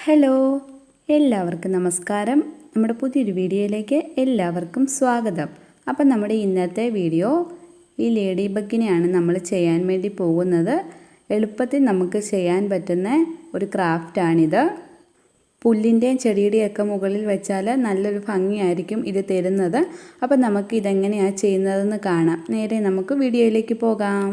Hello, എല്ലാവർക്കും നമസ്കാരം. നമ്മുടെ പുതിയൊരു വീഡിയോയിലേക്ക് എല്ലാവർക്കും സ്വാഗതം. അപ്പം നമ്മുടെ ഇന്നത്തെ വീഡിയോ ഈ ലേഡി ബഗിനെയാണ് നമ്മൾ ചെയ്യാൻ വേണ്ടി പോകുന്നത്. എളുപ്പത്തിൽ നമുക്ക് ചെയ്യാൻ പറ്റുന്ന ഒരു ക്രാഫ്റ്റാണിത്. പുല്ലിൻ്റെയും ചെടിയുടെയൊക്കെ മുകളിൽ വെച്ചാൽ നല്ലൊരു ഭംഗിയായിരിക്കും ഇത് തരുന്നത്. അപ്പം നമുക്ക് ഇതെങ്ങനെയാണ് ചെയ്യുന്നതെന്ന് കാണാം. നേരെ നമുക്ക് വീഡിയോയിലേക്ക് പോകാം.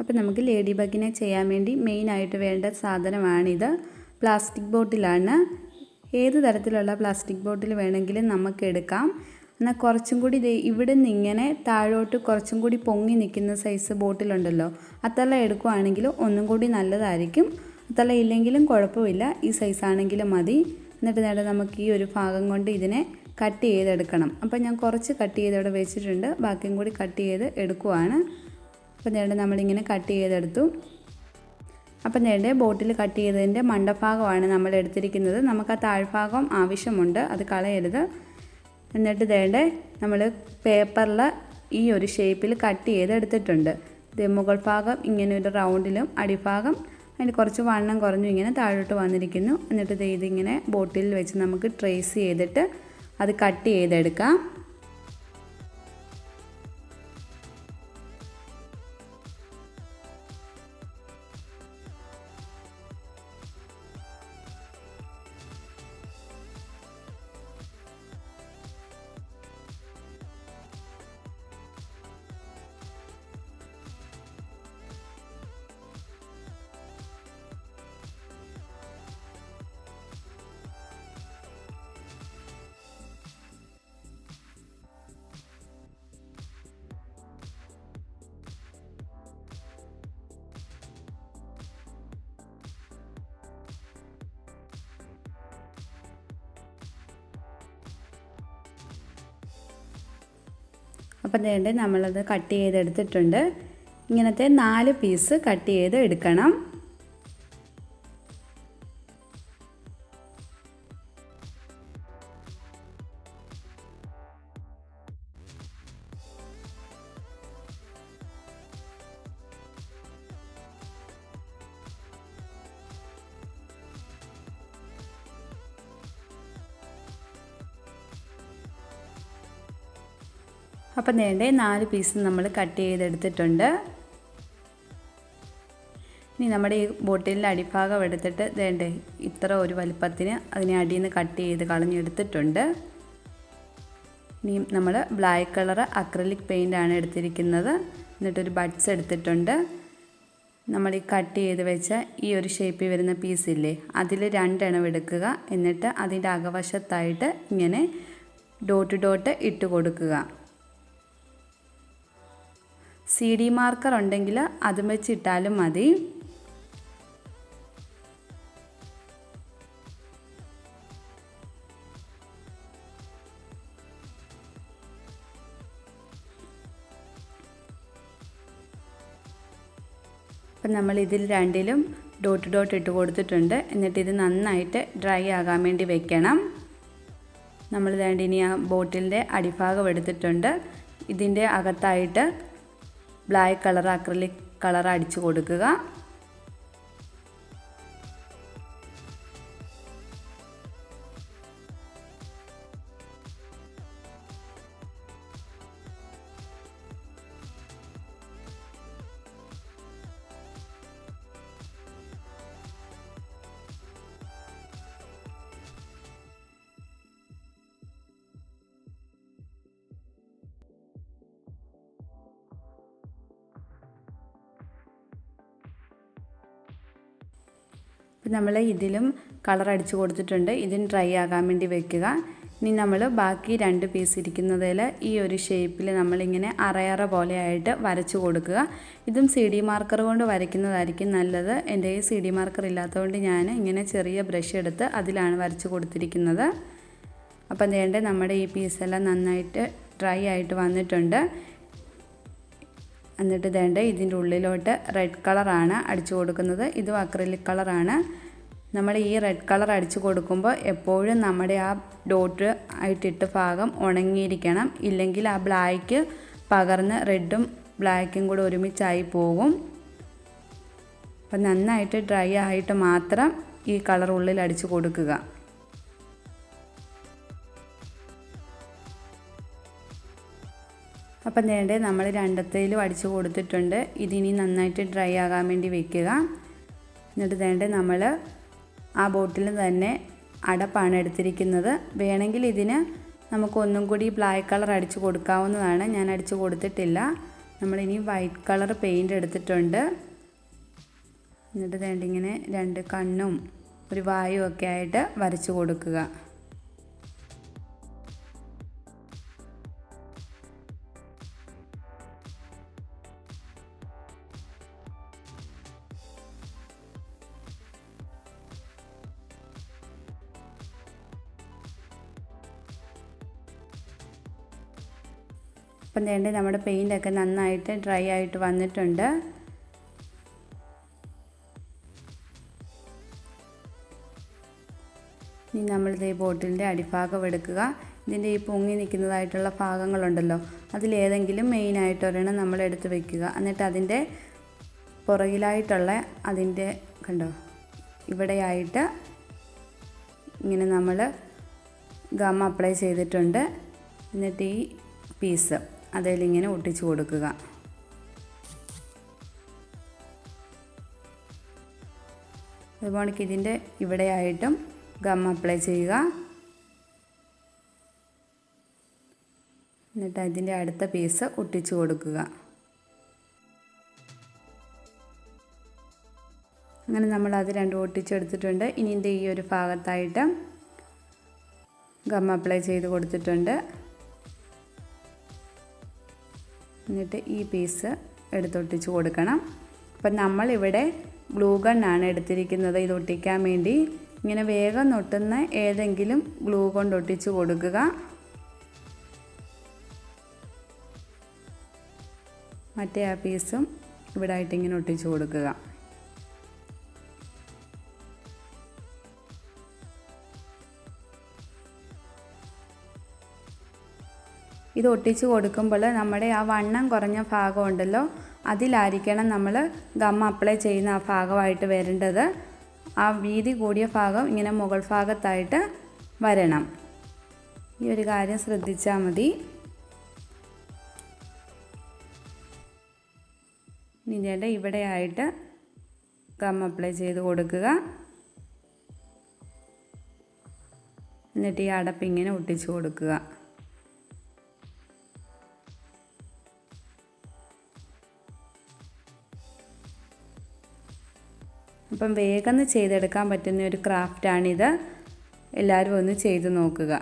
അപ്പോൾ നമുക്ക് ലേഡി ബഗിനെ ചെയ്യാൻ വേണ്ടി മെയിനായിട്ട് വേണ്ട സാധനമാണിത്. പ്ലാസ്റ്റിക് ബോട്ടിലാണ്. ഏത് തരത്തിലുള്ള പ്ലാസ്റ്റിക് ബോട്ടിൽ വേണമെങ്കിലും നമുക്ക് എടുക്കാം. എന്നാൽ കുറച്ചും കൂടി ഇവിടെ നിന്ന് ഇങ്ങനെ താഴോട്ട് കുറച്ചും കൂടി പൊങ്ങി നിൽക്കുന്ന സൈസ് ബോട്ടിലുണ്ടല്ലോ, അത്തല എടുക്കുകയാണെങ്കിൽ ഒന്നും കൂടി നല്ലതായിരിക്കും. അത്തല ഇല്ലെങ്കിലും കുഴപ്പമില്ല, ഈ സൈസാണെങ്കിലും മതി. എന്നിട്ട് നമുക്ക് ഈ ഒരു ഭാഗം കൊണ്ട് ഇതിനെ കട്ട് ചെയ്തെടുക്കണം. അപ്പോൾ ഞാൻ കുറച്ച് കട്ട് ചെയ്ത് ഇവിടെ വെച്ചിട്ടുണ്ട്, ബാക്കിയും കൂടി കട്ട് ചെയ്ത് എടുക്കുവാണ്. അപ്പോൾ നമ്മളിങ്ങനെ കട്ട് ചെയ്തെടുത്തു. അപ്പം ബോട്ടിൽ കട്ട് ചെയ്തതിൻ്റെ മണ്ടഭാഗമാണ് നമ്മൾ എടുത്തിരിക്കുന്നത്. നമുക്ക് ആ താഴ്ഭാഗം ആവശ്യമുണ്ട്, അത് കളയരുത്. എന്നിട്ട് നമ്മൾ പേപ്പറിൽ ഈ ഒരു ഷേപ്പിൽ കട്ട് ചെയ്തെടുത്തിട്ടുണ്ട്. മുകൾ ഭാഗം ഇങ്ങനെ ഒരു റൗണ്ടിലും അടിഭാഗം അതിന് കുറച്ച് വണ്ണം കുറഞ്ഞു ഇങ്ങനെ താഴോട്ട് വന്നിരിക്കുന്നു. എന്നിട്ട് ഇതിങ്ങനെ ബോട്ടിലിൽ വെച്ച് നമുക്ക് ട്രേസ് ചെയ്തിട്ട് അത് കട്ട് ചെയ്തെടുക്കാം. അപ്പം നമ്മളത് കട്ട് ചെയ്തെടുത്തിട്ടുണ്ട്. ഇങ്ങനത്തെ 4 പീസ് കട്ട് ചെയ്ത് എടുക്കണം. അപ്പം 4 പീസ് നമ്മൾ കട്ട് ചെയ്തെടുത്തിട്ടുണ്ട്. ഇനി നമ്മുടെ ഈ ബോട്ടിലിൻ്റെ അടിഭാഗം എടുത്തിട്ട് ഇത്ര ഒരു വലിപ്പത്തിന് അതിനെ അടിയിൽ നിന്ന് കട്ട് ചെയ്ത് കളഞ്ഞെടുത്തിട്ടുണ്ട്. ഇനി നമ്മൾ ബ്ലാക്ക് കളർ അക്രിലിക് പെയിൻ്റാണ് എടുത്തിരിക്കുന്നത്. എന്നിട്ടൊരു ബഡ്സ് എടുത്തിട്ടുണ്ട്. നമ്മൾ ഈ കട്ട് ചെയ്ത് വെച്ച ഈ ഒരു ഷേപ്പിൽ വരുന്ന പീസില്ലേ, അതിൽ 2 എണ്ണം എടുക്കുക. എന്നിട്ട് അതിൻ്റെ അകവശത്തായിട്ട് ഇങ്ങനെ ഡോട്ട് ഇട്ട് കൊടുക്കുക. CD മാർക്കർ ഉണ്ടെങ്കിൽ അതും വെച്ചിട്ടാലും മതി. അപ്പം നമ്മൾ ഇതിൽ 2ലും ഡോട്ട് ഇട്ട് കൊടുത്തിട്ടുണ്ട്. എന്നിട്ട് ഇത് നന്നായിട്ട് ഡ്രൈ ആകാൻ വേണ്ടി വെക്കണം. നമ്മൾ ഇനി ആ ബോട്ടിലിൻ്റെ അടിഭാഗം എടുത്തിട്ടുണ്ട്. ഇതിൻ്റെ അകത്തായിട്ട് ബ്ലാക്ക് കളർ അക്രിലിക് കളർ അടിച്ചു കൊടുക്കുക. നമ്മൾ ഇതിലും കളർ അടിച്ചു കൊടുത്തിട്ടുണ്ട്. ഇതിന് ഡ്രൈ ആകാൻ വേണ്ടി വെക്കുക. ഇനി നമ്മൾ ബാക്കി 2 പീസ് ഇരിക്കുന്നതിൽ ഈ ഒരു ഷേപ്പിൽ നമ്മളിങ്ങനെ അറയറ പോലെ ആയിട്ട് വരച്ചു കൊടുക്കുക. ഇതും CD മാർക്കർ കൊണ്ട് വരയ്ക്കുന്നതായിരിക്കും നല്ലത്. എൻ്റെ ഈ CD മാർക്കർ ഇല്ലാത്തതുകൊണ്ട് ഞാൻ ഇങ്ങനെ ചെറിയ ബ്രഷ് എടുത്ത് അതിലാണ് വരച്ചു കൊടുത്തിരിക്കുന്നത്. അപ്പം നമ്മുടെ ഈ പീസെല്ലാം നന്നായിട്ട് ഡ്രൈ ആയിട്ട് വന്നിട്ടുണ്ട്. എന്നിട്ട് ഇതിൻ്റെ ഉള്ളിലോട്ട് റെഡ് കളറാണ് അടിച്ചു കൊടുക്കുന്നത്. ഇതും അക്രിലിക് കളറാണ്. നമ്മൾ ഈ റെഡ് കളർ അടിച്ചു കൊടുക്കുമ്പോൾ എപ്പോഴും നമ്മുടെ ആ ഡോട്ട് ആയിട്ടിട്ട ഭാഗം ഉണങ്ങിയിരിക്കണം. ഇല്ലെങ്കിൽ ആ ബ്ലാക്ക് പകർന്ന് റെഡും ബ്ലാക്കും കൂടെ ഒരുമിച്ചായി പോകും. അപ്പം നന്നായിട്ട് ഡ്രൈ ആയിട്ട് മാത്രം ഈ കളർ ഉള്ളിൽ അടിച്ചു കൊടുക്കുക. അപ്പം നേരെ നമ്മൾ രണ്ടത്തേലും അടിച്ചു കൊടുത്തിട്ടുണ്ട്. ഇതിനി നന്നായിട്ട് ഡ്രൈ ആകാൻ വേണ്ടി വെക്കുക. എന്നിട്ട് നേരെ നമ്മൾ ആ ബോട്ടിൽ തന്നെ അടപ്പാണ് എടുത്തിരിക്കുന്നത്. വേണമെങ്കിൽ ഇതിന് നമുക്ക് ഒന്നും കൂടി ബ്ലാക്ക് കളർ അടിച്ചു കൊടുക്കാവുന്നതാണ്. ഞാൻ അടിച്ചു കൊടുത്തിട്ടില്ല. നമ്മളിനി വൈറ്റ് കളർ പെയിൻറ് എടുത്തിട്ടുണ്ട്. എന്നിട്ട് വേണ്ട ഇങ്ങനെ രണ്ട് കണ്ണും ഒരു വായും ഒക്കെ ആയിട്ട് വരച്ചു കൊടുക്കുക. അപ്പം വേണ്ട നമ്മുടെ പെയിൻ്റൊക്കെ നന്നായിട്ട് ഡ്രൈ ആയിട്ട് വന്നിട്ടുണ്ട്. ഇനി നമ്മളിത് ഈ ബോട്ടിലിൻ്റെ അടിഭാഗം എടുക്കുക. ഇതിൻ്റെ ഈ പൊങ്ങി നിൽക്കുന്നതായിട്ടുള്ള ഭാഗങ്ങളുണ്ടല്ലോ, അതിലേതെങ്കിലും മെയിനായിട്ട് ഒരെണ്ണം നമ്മൾ എടുത്ത് വെക്കുക. എന്നിട്ട് അതിൻ്റെ പുറകിലായിട്ടുള്ള അതിൻ്റെ കണ്ടോ ഇവിടെയായിട്ട് ഇങ്ങനെ നമ്മൾ ഗം അപ്ലൈ ചെയ്തിട്ടുണ്ട്. എന്നിട്ട് ഈ പീസ് അതിലിങ്ങനെ ഒട്ടിച്ചു കൊടുക്കുക. അതുപോലെ ഇതിൻ്റെ ഇവിടെയായിട്ടും ഗം അപ്ലൈ ചെയ്യുക. എന്നിട്ട് അതിൻ്റെ അടുത്ത പീസ് ഒട്ടിച്ചു കൊടുക്കുക. അങ്ങനെ നമ്മൾ അത് രണ്ടും ഒട്ടിച്ചെടുത്തിട്ടുണ്ട്. ഇനി ഇതിൻ്റെ ഈ ഒരു ഭാഗത്തായിട്ട് ഗം അപ്ലൈ ചെയ്ത് കൊടുത്തിട്ടുണ്ട്. എന്നിട്ട് ഈ പീസ് എടുത്തൊട്ടിച്ച് കൊടുക്കണം. അപ്പം നമ്മളിവിടെ ഗ്ലൂ ഗണ്ണാണ് എടുത്തിരിക്കുന്നത് ഇത് ഒട്ടിക്കാൻ വേണ്ടി. ഇങ്ങനെ വേഗം ഒട്ടുന്ന ഏതെങ്കിലും ഗ്ലൂ കൊണ്ട് ഒട്ടിച്ച് കൊടുക്കുക. മറ്റേ ആ പീസും ഇവിടെ ആയിട്ട് ഇങ്ങനെ ഒട്ടിച്ച് കൊടുക്കുക. ഇത് ഒട്ടിച്ച് കൊടുക്കുമ്പോൾ നമ്മുടെ ആ വണ്ണം കുറഞ്ഞ ഭാഗം ഉണ്ടല്ലോ, അതിലായിരിക്കണം നമ്മൾ ഗം അപ്ലൈ ചെയ്യുന്ന ആ ഭാഗമായിട്ട് വരേണ്ടത്. ആ വീതി കൂടിയ ഭാഗം ഇങ്ങനെ മുകൾ ഭാഗത്തായിട്ട് വരണം. ഈ ഒരു കാര്യം ശ്രദ്ധിച്ചാൽ മതി. ഇതിൻ്റെ ഇവിടെയായിട്ട് ഗം അപ്ലൈ ചെയ്ത് കൊടുക്കുക. എന്നിട്ട് ഈ അടപ്പ് ഇങ്ങനെ ഒട്ടിച്ച് കൊടുക്കുക. അപ്പം വേഗം ചെയ്തെടുക്കാൻ പറ്റുന്ന ഒരു ക്രാഫ്റ്റാണിത്. എല്ലാവരും ഒന്ന് ചെയ്ത് നോക്കുക.